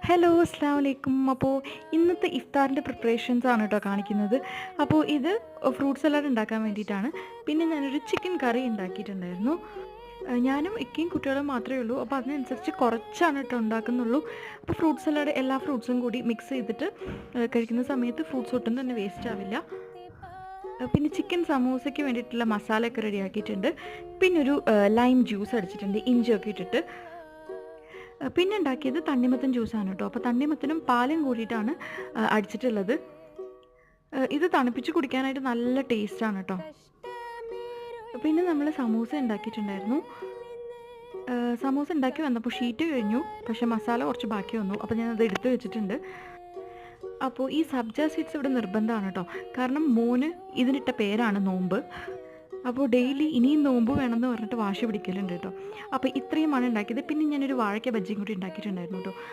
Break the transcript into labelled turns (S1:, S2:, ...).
S1: Hello, അസ്സലാമു അലൈക്കും. അപ്പോൾ ഇന്നത്തെ ഇഫ്താറിൻ്റെ പ്രിപ്പറേഷൻസ് ആണ് കേട്ടോ കാണിക്കുന്നത്. അപ്പോൾ ഇത് ഫ്രൂട്ട് സലാഡ് ഉണ്ടാക്കാൻ വേണ്ടിയിട്ടാണ്. പിന്നെ ഞാനൊരു ചിക്കൻ കറി ഉണ്ടാക്കിയിട്ടുണ്ടായിരുന്നു. ഞാനും ഇക്കയും കുട്ടികളും മാത്രമേ ഉള്ളൂ. അപ്പോൾ അതിനനുസരിച്ച് കുറച്ചാണ് കേട്ടോ ഉണ്ടാക്കുന്നുള്ളൂ. അപ്പോൾ ഫ്രൂട്ട് സലാഡ് എല്ലാ ഫ്രൂട്ട്സും കൂടി മിക്സ് ചെയ്തിട്ട് കഴിക്കുന്ന സമയത്ത് ഫ്രൂട്ട്സ് ഒട്ടും തന്നെ വേസ്റ്റ് ആവില്ല. പിന്നെ ചിക്കൻ സമൂസയ്ക്ക് വേണ്ടിയിട്ടുള്ള മസാലയൊക്കെ റെഡിയാക്കിയിട്ടുണ്ട്. പിന്നെ ഒരു ലൈം ജ്യൂസ് അടിച്ചിട്ടുണ്ട്, ഇഞ്ചിയൊക്കെ ഇട്ടിട്ട്. പിന്നെ ഉണ്ടാക്കിയത് തണ്ണിമത്തൻ ജ്യൂസാണ് കേട്ടോ. അപ്പോൾ തണ്ണിമത്തനും പാലും കൂടിയിട്ടാണ് അടിച്ചിട്ടുള്ളത്. ഇത് തണുപ്പിച്ച് കുടിക്കാനായിട്ട് നല്ല ടേസ്റ്റാണ് കേട്ടോ. പിന്നെ നമ്മൾ സമൂസ ഉണ്ടാക്കിയിട്ടുണ്ടായിരുന്നു. സമൂസ ഉണ്ടാക്കി വന്നപ്പോൾ ഷീറ്റ് കഴിഞ്ഞു, പക്ഷേ മസാല കുറച്ച് ബാക്കി വന്നു. അപ്പോൾ ഞാനത് എടുത്ത് വെച്ചിട്ടുണ്ട്. അപ്പോൾ ഈ സബ്ജ സീഡ്സ് ഇവിടെ നിർബന്ധമാണ് കേട്ടോ. കാരണം മോന് ഇതിനിട്ട പേരാണ് നോമ്പ്. അപ്പോൾ ഡെയിലി ഇനിയും നോമ്പ് വേണമെന്ന് പറഞ്ഞിട്ട് വാശി പിടിക്കലുണ്ട് കേട്ടോ. അപ്പോൾ ഇത്രയുമാണ് ഉണ്ടാക്കിയത്. പിന്നെ ഞാനൊരു വാഴയ്ക്ക ബജ്ജിയും കൂടി ഉണ്ടാക്കിയിട്ടുണ്ടായിരുന്നു കേട്ടോ.